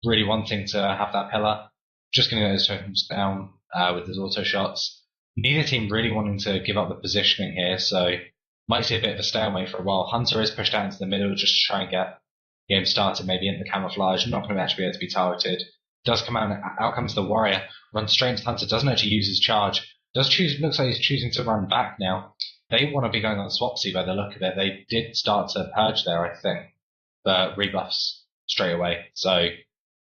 really wanting to have that pillar. Just going to get those tokens down with his auto shots. Neither team really wanting to give up the positioning here, so might see a bit of a stalemate for a while. Hunter is pushed out into the middle just to try and get the game started, maybe into the camouflage. Not going to actually be able to be targeted. Does come out comes the Warrior, runs straight into Hunter, doesn't actually use his charge. Looks like he's choosing to run back now. They want to be going on Swapsy by the look of it. They did start to purge there, I think, but rebuffs straight away. So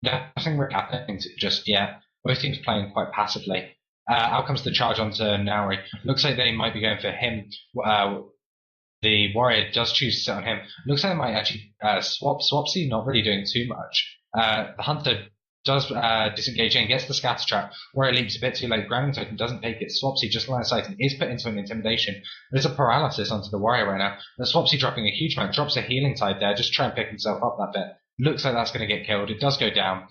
nothing really happening just yet. Both teams playing quite passively. Out comes the charge onto Nauri. Looks like they might be going for him. The Warrior does choose to sit on him. Looks like they might actually swap. Swapsy not really doing too much. The Hunter does disengage in, gets the scatter trap. Warrior leaps a bit too late. Grounding token doesn't take it. Swapsy just line of sight and is put into an intimidation. There's a paralysis onto the Warrior right now. The Swapsy dropping a huge amount, drops a healing tide there, just try and pick himself up that bit. Looks like that's going to get killed. It does go down.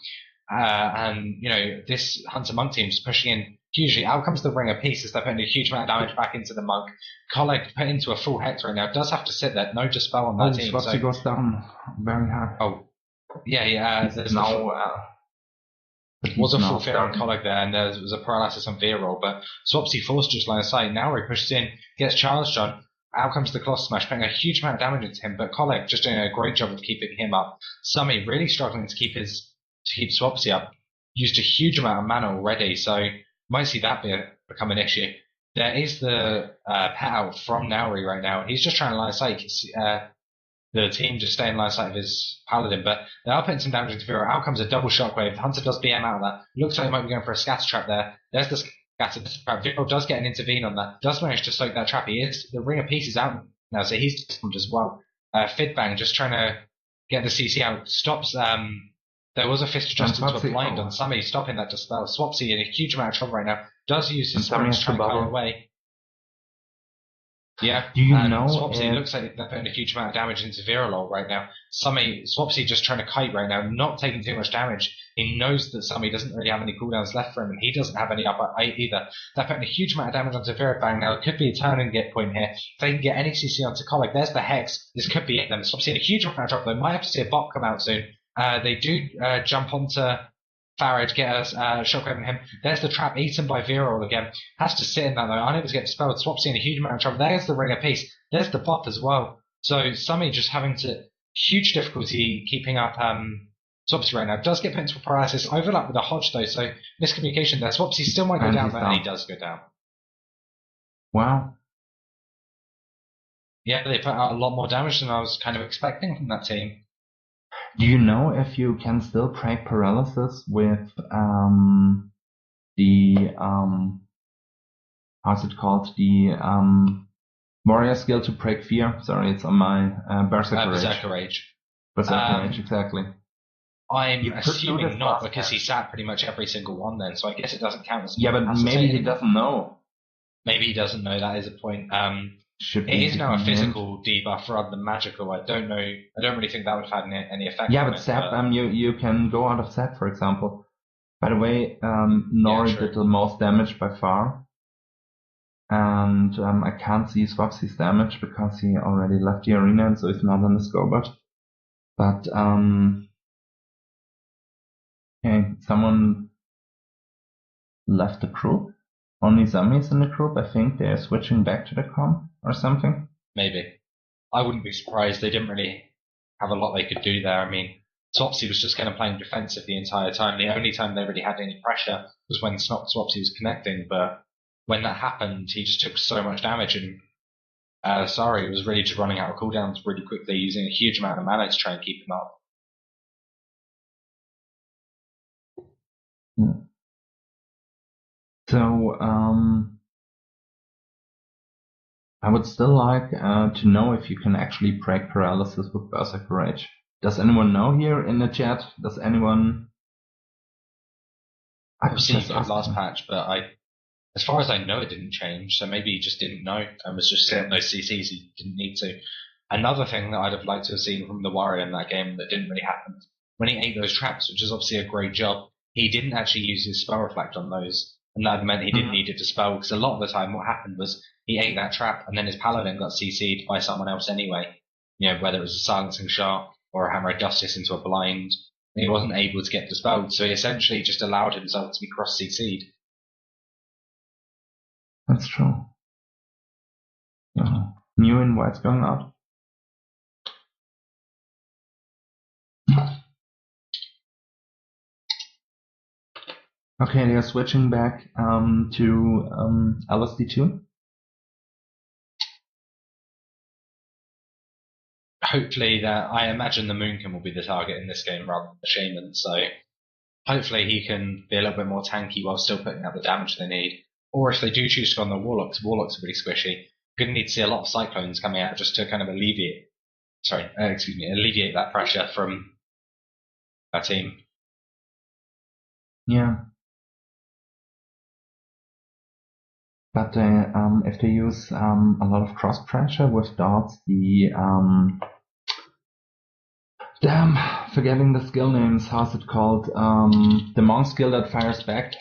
And, you know, this Hunter Monk team's pushing in hugely. Out comes the Ring of Peace as they're putting a huge amount of damage back into the Monk. Colleague put into a full Hex right now. Does have to sit there. No Dispel on that team. Swapsy goes down very hard. Oh, yeah. There's now... It was a full fear on Colleague there, and there was a paralysis on Viral, but Swapsy forced just line of sight. Now he pushes in, gets charged on. Out comes the Colossus Smash, putting a huge amount of damage into him, but Colleague just doing a great job of keeping him up. Summy really struggling to keep Swapsy up. Used a huge amount of mana already, so might see that become an issue. There is the pet out from Nauri right now. He's just trying to line of sight. The team just stay in line of sight of his Paladin, but they are putting some damage into Viral. Out comes a double shockwave. Hunter does BM out of that. Looks like he might be going for a scatter trap there. There's the scatter trap. Viral does get an intervene on that. Does manage to soak that trap. The Ring of Peace is out now, so he's disarmed as well. Fidbang just trying to get the CC out. Stops. There was a fist adjusted to a blind on Summy, stopping that Dispel. Swapsy in a huge amount of trouble right now. Does use his springs to try and clear away. Yeah, do you know? Swapsy looks like they're putting a huge amount of damage into Viralol right now. Swapsy just trying to kite right now, not taking too much damage. He knows that Summy doesn't really have any cooldowns left for him, and he doesn't have any up either. They're putting a huge amount of damage onto Virabang now. It could be a turn and get point here. If they can get any CC onto Colleague, there's the Hex. This could be it then. Swapsy in a huge amount of trouble. They might have to see a bot come out soon. They do jump onto Farage, get a shockwave on him. There's the trap, eaten by Viral again. Has to sit in that though, unable to get dispelled. Swapsy in a huge amount of trouble. There's the Ring of Peace. There's the buff as well. So Summy just having huge difficulty keeping up Swapsy right now. Does get put into a paralysis. Overlap with a Hodge though, so miscommunication there. Swapsy still might go down, and he does go down. Wow. Yeah, they put out a lot more damage than I was kind of expecting from that team. Do you know if you can still break paralysis with the how's it called? The warrior skill to break fear? Sorry, it's on my Berserker Rage. Berserker Rage. Berserker Rage, exactly. I'm assuming not, because he sat pretty much every single one then, so I guess it doesn't count as... Yeah, but maybe he doesn't know. Maybe he doesn't know, that is a point. It is now a physical debuff rather than magical. I don't know. I don't really think that would have had any effect. Yeah, but Sap, you can go out of Sap, for example. By the way, Nori did the most damage by far. And I can't see Swapsy's damage because he already left the arena and so he's not on the scoreboard. But, okay, someone left the group. Only zombies in the group. I think they're switching back to the comp or something. Maybe. I wouldn't be surprised. They didn't really have a lot they could do there. I mean, Swapsy was just kind of playing defensive the entire time. The only time they really had any pressure was when Swapsy was connecting, but when that happened, he just took so much damage, and Sari was really just running out of cooldowns really quickly, using a huge amount of mana to try and keep him up. So, I would still like to know if you can actually break paralysis with Berserker Rage. Does anyone know here in the chat? Does anyone? I've seen the last patch, but as far as I know, it didn't change. So maybe he just didn't know and was just setting those CCs he didn't need to. Another thing that I'd have liked to have seen from the Warrior in that game that didn't really happen, when he ate those traps, which is obviously a great job, he didn't actually use his spell reflect on those. And that meant he didn't need it to spell, because a lot of the time what happened was he ate that trap and then his Paladin got CC'd by someone else anyway. You know, whether it was a silencing shot or a Hammer of Justice into a blind He wasn't able to get dispelled, so he essentially just allowed himself to be cross-CC'd. That's true. New invites going out. Okay, they are switching back to LSD2. Hopefully, I imagine the Moonkin will be the target in this game rather than the Shaman, so hopefully he can be a little bit more tanky while still putting out the damage they need. Or if they do choose to go on the Warlocks are really squishy. You're going to need to see a lot of Cyclones coming out just to kind of alleviate that pressure from that team. Yeah. But if they use a lot of cross pressure with darts, forgetting the skill names, how's it called? The monk skill that fires back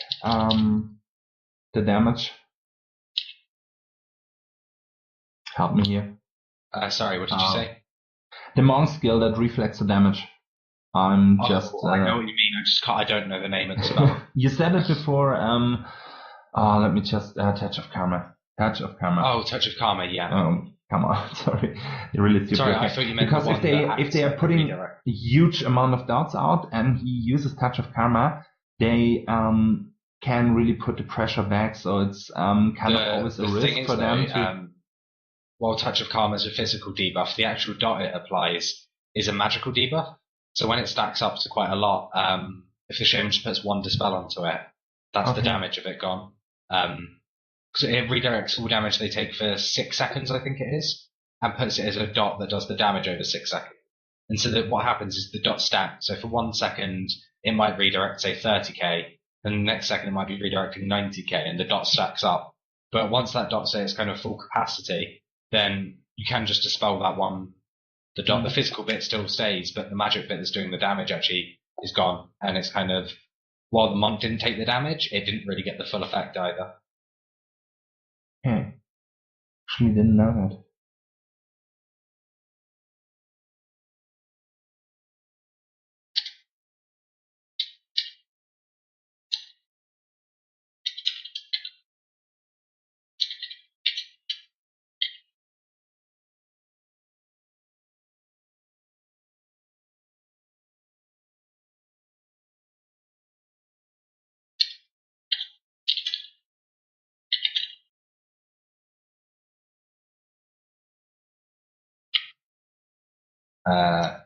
the damage. Help me here. Sorry, what did you say? The monk skill that reflects the damage. I know what you mean. I don't know the name of the spell. You said it before. Let me just Touch of Karma. Touch of Karma. Oh, Touch of Karma. Yeah. Come on. Sorry, you're really stupid. Sorry, I thought you meant because if they are putting a huge amount of dots out and he uses Touch of Karma, they can really put the pressure back. So it's kind of always a risk for them to. While Touch of Karma is a physical debuff, the actual dot it applies is a magical debuff. So when it stacks up to quite a lot, if the Shaman just puts one Dispel onto it, that's the damage of it gone. So it redirects all damage they take for 6 seconds, I think it is, and puts it as a dot that does the damage over 6 seconds. And so that what happens is the dot stacks. So for 1 second, it might redirect, say, 30k, and the next second it might be redirecting 90k, and the dot stacks up. But once that dot, say, is kind of full capacity, then you can just dispel that one. The dot, the physical bit still stays, but the magic bit that's doing the damage actually is gone. And it's kind of, while the monk didn't take the damage, it didn't really get the full effect either. Actually didn't know that.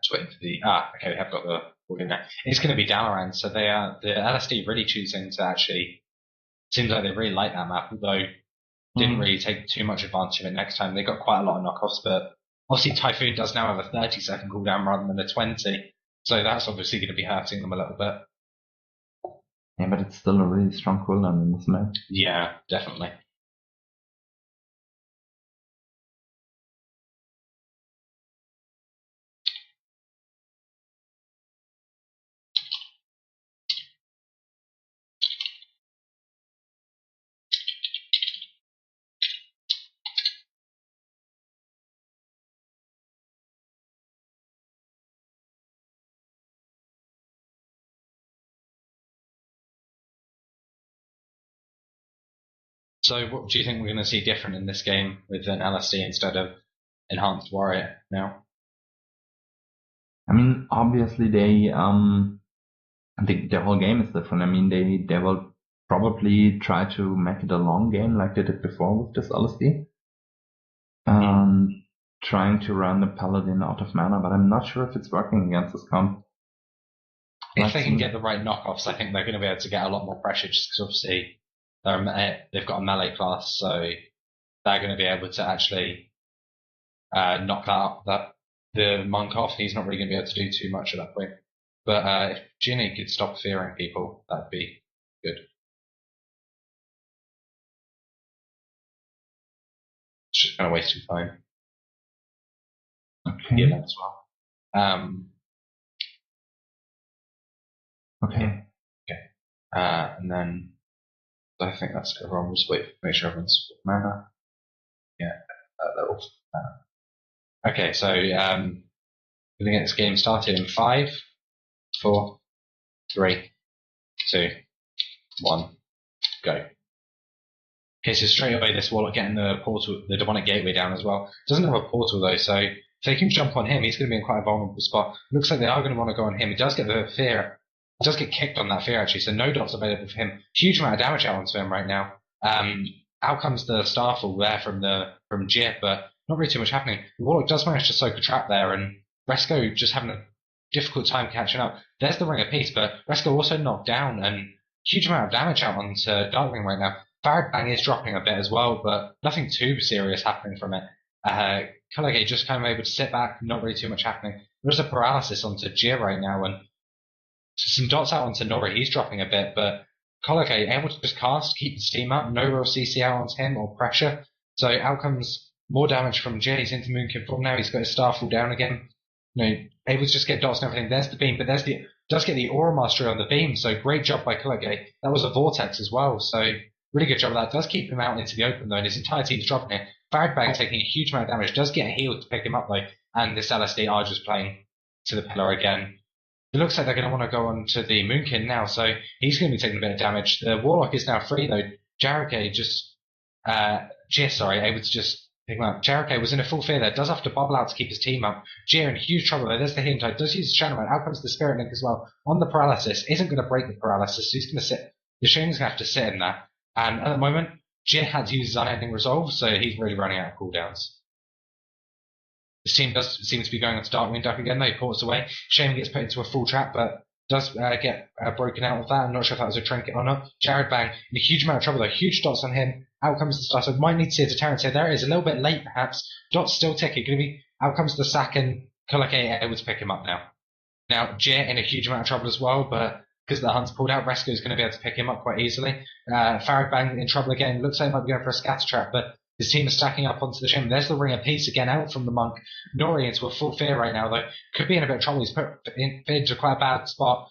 Just waiting for okay, we have got the order now. It's going to be Dalaran, so they are, the LSD really choosing to actually, seems like they really like that map, although didn't really take too much advantage of it next time. They got quite a lot of knockoffs, but obviously Typhoon does now have a 30-second cooldown rather than a 20, so that's obviously going to be hurting them a little bit. Yeah, but it's still a really strong cooldown in this map. Yeah, definitely. So what do you think we're going to see different in this game with an LSD instead of Enhanced Warrior now? I mean, obviously the whole game is different. I mean, they will probably try to make it a long game like they did before with this LSD. Trying to run the Paladin out of mana, but I'm not sure if it's working against this comp. If they can get the right knockoffs, I think they're going to be able to get a lot more pressure just because obviously they've got a melee class, so they're going to be able to actually knock the monk off. He's not really going to be able to do too much at that point. But if Ginny could stop fearing people, that'd be good. It's just kind of wasting time. Okay. Yeah, that as well. Okay. And then I think that's everyone. We'll just wait to make sure everyone's mana. Yeah, they're all mana. Okay, so we're going to get this game started in 5, 4, 3, 2, 1, go. Okay, so straight away this Warlock getting the portal, the demonic gateway down as well. Doesn't have a portal though, so if they can jump on him, he's going to be in quite a vulnerable spot. Looks like they are going to want to go on him. He does get the fear. He does get kicked on that fear actually, so no dots available for him. Huge amount of damage out onto him right now. Out comes the Starfall there from Jip, but not really too much happening. The Warlock does manage to soak a trap there, and Resko just having a difficult time catching up. There's the Ring of Peace, but Resko also knocked down, and huge amount of damage out onto Darkwing right now. Farad Bang is dropping a bit as well, but nothing too serious happening from it. Colorgate just kind of able to sit back, not really too much happening. There's a paralysis onto Jir right now, and some dots out onto Nori. He's dropping a bit, but Colorgate able to just cast, keep the steam up, no real CC out onto him or pressure. So out comes more damage from Jir. He's into Moonkin form now. He's got his Starfall down again. Able to just get dots and everything. There's the beam, but does get the Aura Mastery on the beam. So great job by Colorgate. That was a Vortex as well. So really good job of that. Does keep him out into the open though, and his entire team's dropping it. Faradbag taking a huge amount of damage. Does get a heal to pick him up though, and this LSD are just playing to the pillar again. It looks like they're going to want to go on to the Moonkin now, so he's going to be taking a bit of damage. The Warlock is now free though. Jarrake able to just pick him up. Jarrake was in a full fear there. Does have to bubble out to keep his team up. Jir in huge trouble there. There's the Hidden Tide. Does use the Shadow Man. Out comes the Spirit Link as well. On the paralysis. Isn't going to break the paralysis, so he's going to sit. The Shane's going to have to sit in that. And at the moment, Jir had to use his Unending Resolve, so he's really running out of cooldowns. This team does seem to be going on to Darkwing Duck again, though. He ports away. Shane gets put into a full trap, but does get broken out of that. I'm not sure if that was a trinket or not. Jared Bang in a huge amount of trouble, though. Huge dots on him. Out comes the star, so might need to see a deterrent here. There it is, a little bit late, perhaps. Dots still ticking. Going to be out comes the sack, and Kulake able to pick him up now. Now, Jir in a huge amount of trouble as well, but because the hunt's pulled out, Reskos is going to be able to pick him up quite easily. Farad Bang in trouble again. Looks like he might be going for a scatter trap, but his team is stacking up onto the shim. There's the Ring of Peace again out from the Monk. Nori into a full fear right now, though. Could be in a bit of trouble. He's put into quite a bad spot.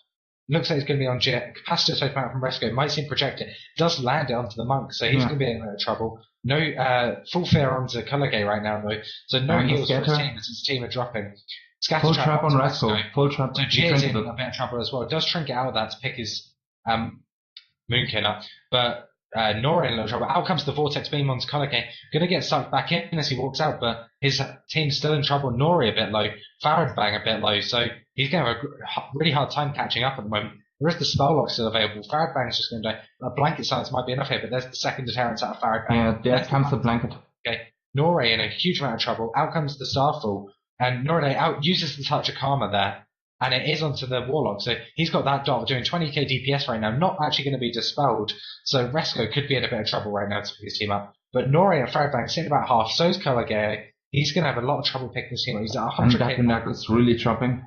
Looks like he's going to be on Jir. Capacitor taken out from Resko. Might seem projected. Does land it onto the Monk, so he's going to be in a bit of trouble. No full fear onto Kulage right now, though. So no heals for his team as his team are dropping. Scatter full trap on Resko. Full trap. So Jir's in a bit of trouble as well. Does trinket out of that to pick his Moonkin up, but Nora in a little trouble. Out comes the Vortex Beam onto Kulake. Going to get sucked back in as he walks out, but his team's still in trouble. Nori a bit low. Farad Bang a bit low, so he's going to have a really hard time catching up at the moment. There is the spell lock still available. Farad Bang is just going to die. A blanket silence might be enough here, but there's the second deterrent out of Farad Bang. Yeah, there comes the blanket. Okay, Nori in a huge amount of trouble. Out comes the Starfall. And Noride out uses the Touch of Karma there, and it is onto the Warlock. So he's got that dot doing 20k DPS right now, not actually going to be dispelled. So Resko could be in a bit of trouble right now to pick his team up. But Nori and Faradbang sitting about half. So's Kulage. He's going to have a lot of trouble picking his team up. He's at 100k. And Darkwing is really dropping.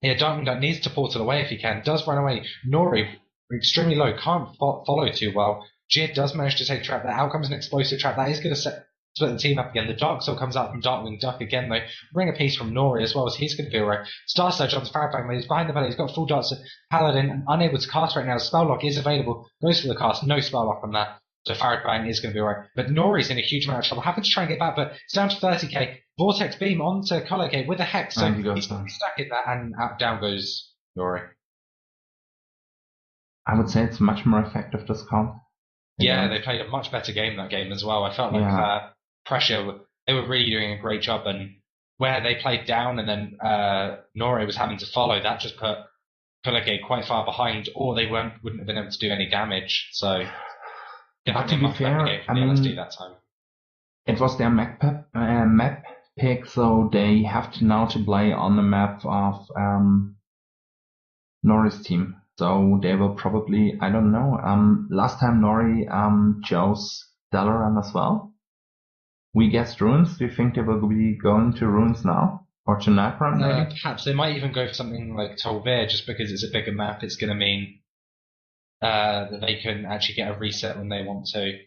Yeah, Darkwing Duck needs to portal away if he can. Does run away. Nori extremely low, can't follow too well. Jid does manage to take a trap. There out comes an explosive trap. That is going to split the team up again. The Dark Soul comes out from Darkwing Duck again, though. Ring a piece from Nori as well, as he's going to be alright. Star Surge onto Farabang, he's behind the belly. He's got full dots. Paladin, unable to cast right now. Spell Lock is available. Goes for the cast. No Spell Lock on that. So Farabang is going to be alright. But Nori's in a huge amount of trouble. Having to try and get back, but it's down to 30k. Vortex Beam onto Kulake with a Hex. So he's stuck in that, and down goes Nori. I would say it's much more effective this comp. Yeah, they played a much better game that game as well. I felt like pressure, they were really doing a great job, and where they played down and then Nori was having to follow, that just put Kulake quite far behind, or they wouldn't have been able to do any damage. So but to be fair, I mean, LSD that time. It was their map pick, so they have to now to play on the map of Nori's team. So they will probably, I don't know. Last time Nori chose Dalaran as well. We guessed runes. Do you think they will be going to runes now? Or to Nagran maybe? Perhaps they might even go for something like Tol'vir, just because it's a bigger map. It's going to mean that they can actually get a reset when they want to.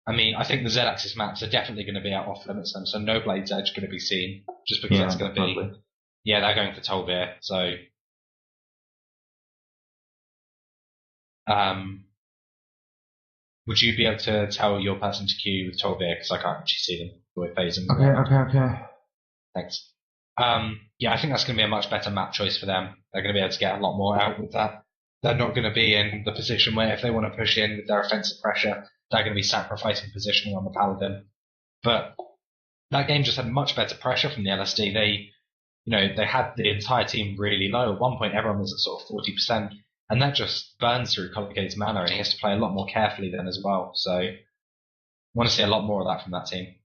I mean, I think the Z-axis maps are definitely going to be out off limits then, so no Blade's Edge going to be seen, just because that's going to be... Probably. Yeah, they're going for Tol'vir, so... would you be able to tell your person to queue with Tol'vir? Because I can't actually see them. We're phasing. Okay. Thanks. Yeah, I think that's going to be a much better map choice for them. They're going to be able to get a lot more out with that. They're not going to be in the position where if they want to push in with their offensive pressure, they're going to be sacrificing positioning on the Paladin. But that game just had much better pressure from the LSD. They had the entire team really low. At one point, everyone was at sort of 40%, and that just burns through Colgate's mana, and he has to play a lot more carefully then as well. So, I want to see a lot more of that from that team.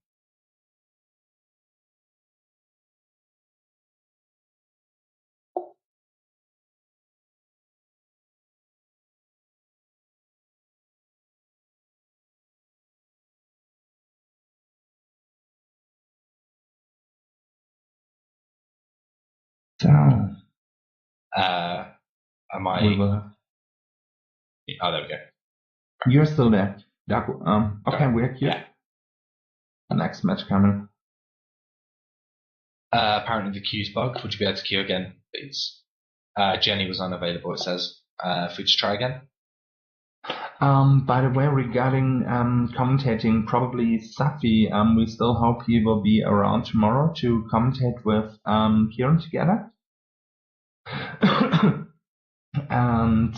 So, am I? we will have... Oh, there we go. You're still there. Okay, we're here. Yeah. The next match coming. Apparently the queue's bugged. Would you be able to queue again, please? Jenny was unavailable, it says. If we just try again. By the way, regarding commentating, probably Safi, we still hope he will be around tomorrow to commentate with Kieran together. And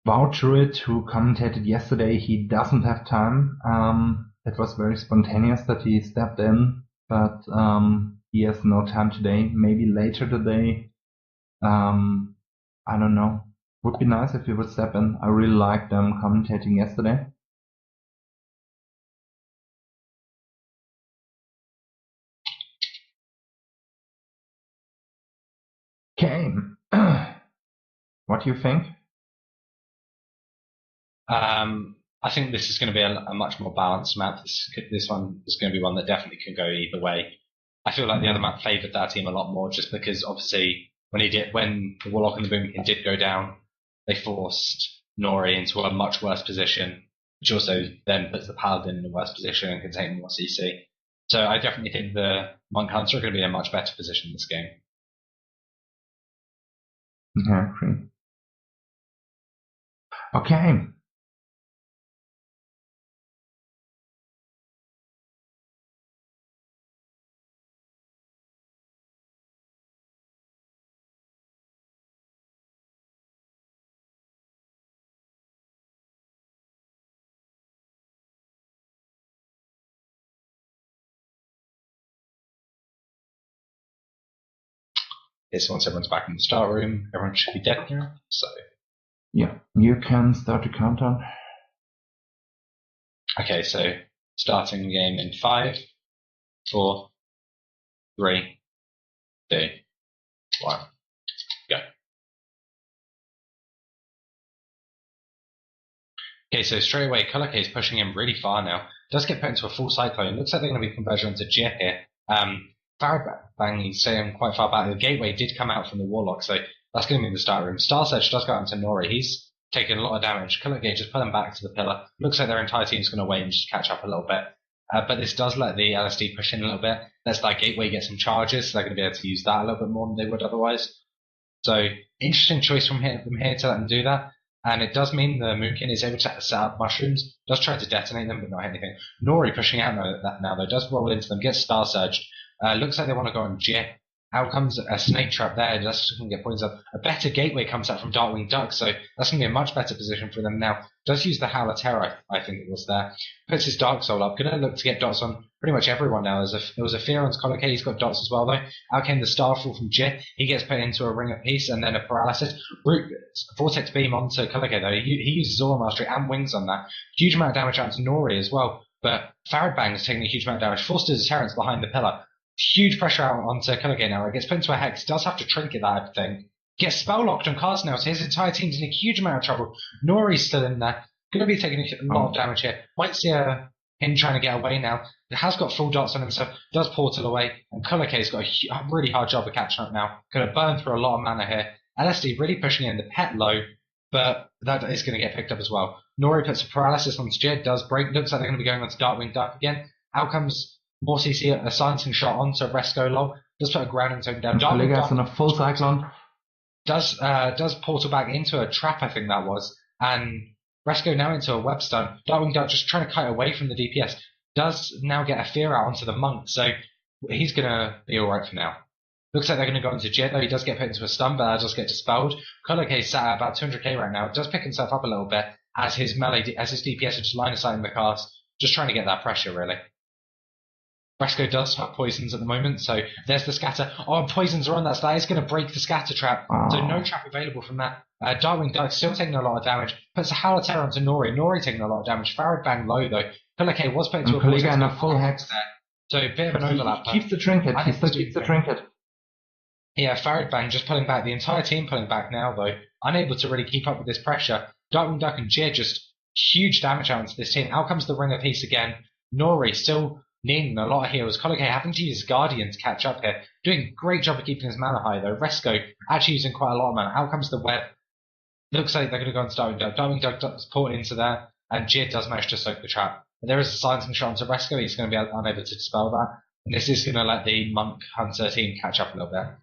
Voucherit, who commentated yesterday, he doesn't have time. It was very spontaneous that he stepped in, but he has no time today. Maybe later today. I don't know. Would be nice if he would step in. I really liked them commentating yesterday. Okay. What do you think? I think this is going to be a much more balanced map. This one is going to be one that definitely can go either way. I feel like the other map favoured that team a lot more, just because obviously when the Warlock and the Boomkin did go down, they forced Nori into a much worse position, which also then puts the Paladin in a worse position and can take more CC. So I definitely think the Monk Hunter are going to be in a much better position in this game. Yeah, I agree. Okay. So once everyone's back in the start room, everyone should be dead here. So yeah, you can start the countdown. Okay, so starting the game in 5, 4, 3, 2, 1, go. Okay, so straight away, Color K is pushing him really far now. Does get put into a full cyclone. Looks like they're going to be conversion into Jip here. Farabang is staying quite far back. The gateway did come out from the Warlock, so that's going to be the start room. Star Search does go out into Nori. He's taking a lot of damage. Color Gate just put him back to the pillar. Looks like their entire team's going to wait and just catch up a little bit. But this does let the LSD push in a little bit. Lets that gateway get some charges, so they're going to be able to use that a little bit more than they would otherwise. So, interesting choice from here to let them do that. And it does mean the Moonkin is able to set up mushrooms, does try to detonate them, but not hit anything. Nori pushing out now, though, does roll into them, gets Star Surged. Looks like they want to go on Jip. Out comes a snake trap there, that's just going to get points up. A better gateway comes out from Darkwing Duck, so that's going to be a much better position for them now. Does use the Howler Terror, I think it was there. Puts his Dark Soul up, going to look to get dots on pretty much everyone now. There was a Fear on Color K, he's got dots as well though. Out came the Starfall from Jip, he gets put into a Ring of Peace and then a Paralysis. Vortex Beam onto Color K though, he uses Zora Mastery and Wings on that. Huge amount of damage out to Nori as well, but Faradbang is taking a huge amount of damage. Forced his Deterrence behind the pillar. Huge pressure out onto Colorgate now. It gets put into a Hex. Does have to trinket that, I think. Gets spell locked on cards now, so his entire team's in a huge amount of trouble. Nori's still in there. Going to be taking a lot of damage here. Might see him trying to get away now. It has got full dots on him, so does portal away. And Colorgate's got a really hard job of catching up now. Going to burn through a lot of mana here. LSD really pushing in the pet low, but that is going to get picked up as well. Nori puts a Paralysis on Jid, does break. Looks like they're going to be going on to Darkwing Duck again. Out comes more CC, a silencing shot onto Resko lol. Does put a grounding token down. Collega's on a full cyclone. Does portal back into a trap, I think that was. And Resko now into a web stun. Darkwing Duck just trying to kite away from the DPS. does now get a fear out onto the monk, so he's going to be alright for now. Looks like they're going to go into Jit, though. He does get put into a stun, but that does get dispelled. Color's sat at about 200k right now. Does pick himself up a little bit as his melee, as his DPS are just line of sight in the cast, just trying to get that pressure, really. Reskos does have poisons at the moment, so there's the scatter. Oh, poisons are on that, so that is going to break the scatter trap. So no trap available from that. Darkwing Duck still taking a lot of damage. Puts a Howl of Terror onto Nori. Nori taking a lot of damage. Farad Bang low, though. Color was put into a poison and a full hex there. So a bit of an overlap. He keeps the trinket. He still keeps the trinket. Yeah, Farad Bang just pulling back. The entire team pulling back now, though. Unable to really keep up with this pressure. Darkwing Duck and Jir just huge damage out into this team. Out comes the Ring of Peace again. Nori still needing a lot of heals. Color having to use his Guardian to catch up here. Doing a great job of keeping his mana high, though. Reskos actually using quite a lot of mana. Out comes the web. Looks like they're going to go on Darkwing Duck. Darkwing Duck does port into there, and Jir does manage to soak the trap. But there is a silencing shot onto Reskos. He's going to be unable to dispel that. And this is going to let the Monk Hunter team catch up a little bit.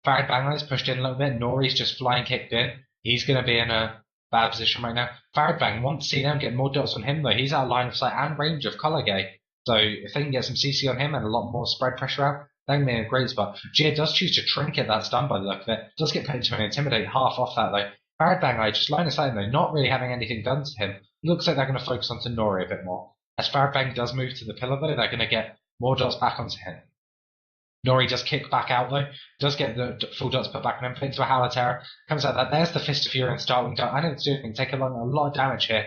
Farad Bang is pushed in a little bit. Nori's just flying kicked in. He's going to be in a bad position right now. Farad Bang wants to see them get more dots on him, though. He's out of line of sight and range of Colorgate. So if they can get some CC on him and a lot more spread pressure out, they can be in a great spot. Jir does choose to trinket that stun by the look of it. Does get put into an Intimidate half off that, though. Farad Bang just line of sight, though, not really having anything done to him. Looks like they're going to focus onto Nori a bit more. As Farad Bang does move to the pillar, though, they're going to get more dots back onto him. Nori does kick back out, though. Does get the full dots put back on him, put into a Howl of Terror. Comes out that. There's the Fist of Fury and Darkwing Duck. I know it's doing take a lot of damage here.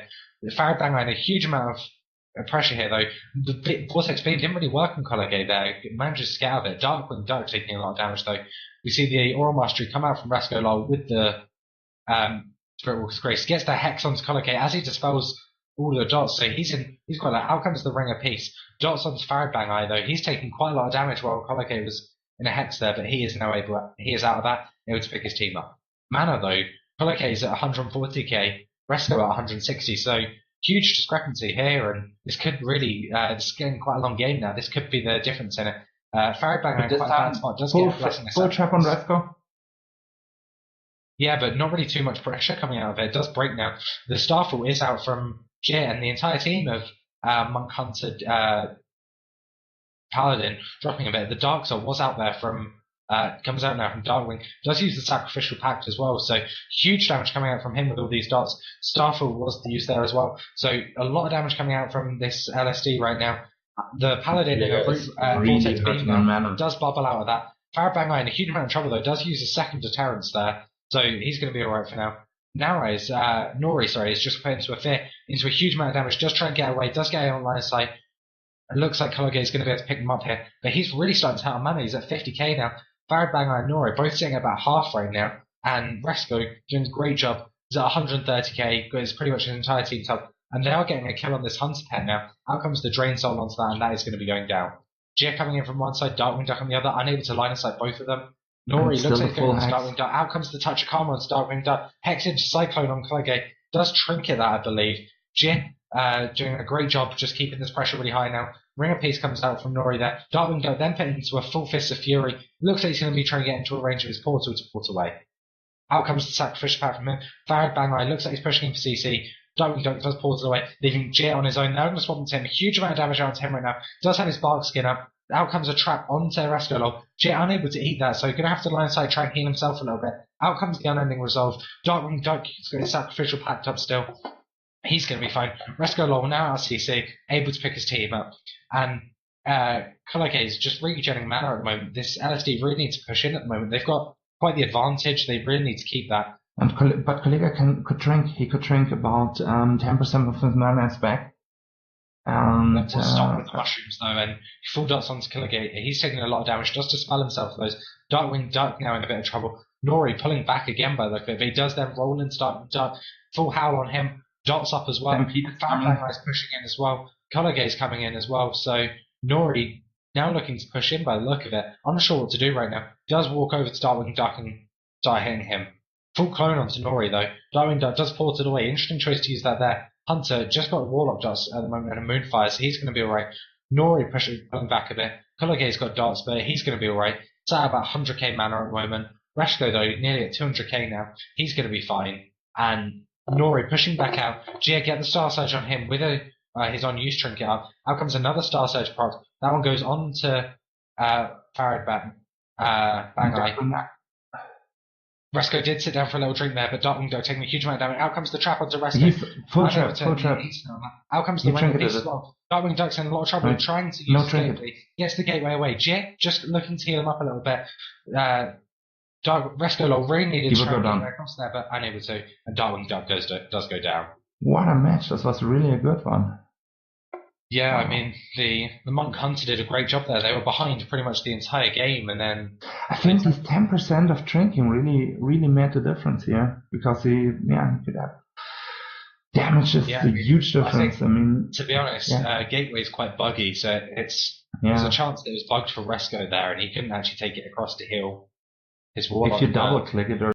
Farad Bang a huge amount of pressure here, though. The Vortex Beam didn't really work on Colorgate there. It manages to get out of it. Darkwing Duck taking a lot of damage, though. We see the Oral Mastery come out from Reskos with the Spirit Walker's Grace. Gets the Hex onto Colorgate as he dispels all the dots. So he's got that. Out comes the Ring of Peace. Dots onto Farad Bang though. He's taking quite a lot of damage while Colorgate was in a Hex there, but he is now he is out of that, able to pick his team up. Mana, though, Colorgate is at 140k, Reskos at 160, so huge discrepancy here, and this could really, this is getting quite a long game now. This could be the difference in it. Farad Bang in quite a bad spot. Does get a blessing. Full trap on Reskos. Yeah, but not really too much pressure coming out of it. It does break now. The Starfall is out from Jir, and the entire team of Monk Hunter Paladin dropping a bit. The Dark Soul was out there from comes out now from Darkwing. Does use the Sacrificial Pact as well, so huge damage coming out from him with all these dots. Starfall was used there as well, so a lot of damage coming out from this LSD right now. The Paladin Vortex Beam does bubble out of that. Farad Bang in a huge amount of trouble, though. Does use a second deterrence there, so he's going to be alright for now. Nori is just put into a huge amount of damage. Does try and get away. Does get on line of sight. It looks like Colorgate is going to be able to pick him up here, but he's really starting to have mana. He's at 50k now. Farad Bang and Nori both sitting at about half right now, and Reskos doing a great job. He's at 130k. It's pretty much an entire team top, and they are getting a kill on this Hunter pet now. Out comes the Drain Soul onto that, and that is going to be going down. Jir coming in from one side, Darkwing Duck on the other, unable to line of sight both of them. Nori looks like he's going to Darkwing Duck. Out comes the Touch of Karma on Darkwing Duck. Hex into Cyclone on Colorgate. Does trinket that, I believe. Jir doing a great job just keeping this pressure really high now. Ring of Peace comes out from Nori there. Darkwing Duck then put into a full Fist of Fury. Looks like he's going to be trying to get into a range of his portal to port away. Out comes the Sacrificial Pact from him. Farad Bang looks like he's pushing him for CC. Darkwing Duck does portal away, leaving Jir on his own. They're going to swap into him. A huge amount of damage onto him right now. Does have his Bark Skin up. Out comes a trap onto Reskos. Jir unable to eat that, so he's going to have to line side try and heal himself a little bit. Out comes the Unending Resolve. Darkwing Duck has got his Sacrificial Pact up still. He's going to be fine. Reskos now out of CC, able to pick his team up. And Colorgate is just regenerating mana at the moment. This LSD really needs to push in at the moment. They've got quite the advantage. They really need to keep that. But Colorgate could drink. He could drink about 10% of his mana back. And that will stop with the mushrooms though, and full dots onto Colorgate. He's taking a lot of damage. Does dispel himself for those. Darkwing Duck now in a bit of trouble. Nori pulling back again by the look of it, but he does then roll into Darkwing Duck. Full Howl on him. Dots up as well. Farad is pushing in as well. Colorgate's coming in as well. So Nori now looking to push in by the look of it. Unsure what to do right now. Does walk over to Darkwing Duck and start hitting him. Full clone onto Nori though. Darkwing Duck does port it away. Interesting choice to use that there. Hunter just got Warlock dots at the moment and a Moonfire, so he's going to be alright. Nori pulling back a bit. Colorgate's got dots, but he's going to be alright. It's at about 100k mana at the moment. Reskos though, nearly at 200k now. He's going to be fine. And Nori pushing back out. Jir get the Star Surge on him with a his on-use trinket up. Out comes another Star Surge proc. That one goes on to Farad Bangai. Resko did sit down for a little drink there, but Darkwing Duck taking a huge amount of damage. Out comes the trap onto Resko. He's full trap. Out comes the Rainbow Beast as well. Darkwing Duck's in a lot of trouble trying to use the gateway. Gets the gateway away. Jet just looking to heal him up a little bit. Resko really needed to try and get across there, but unable to. And Darkwing Duck does go down. What a match. This was really a good one. Yeah, I mean, the Monk Hunter did a great job there. They were behind pretty much the entire game, and then... I think this 10% of drinking really made the difference here, because he could have damage is a huge difference. I mean, to be honest, Gateway is quite buggy, so there's a chance that it was bugged for Resko there, and he couldn't actually take it across to heal his Warlock. If you double click it or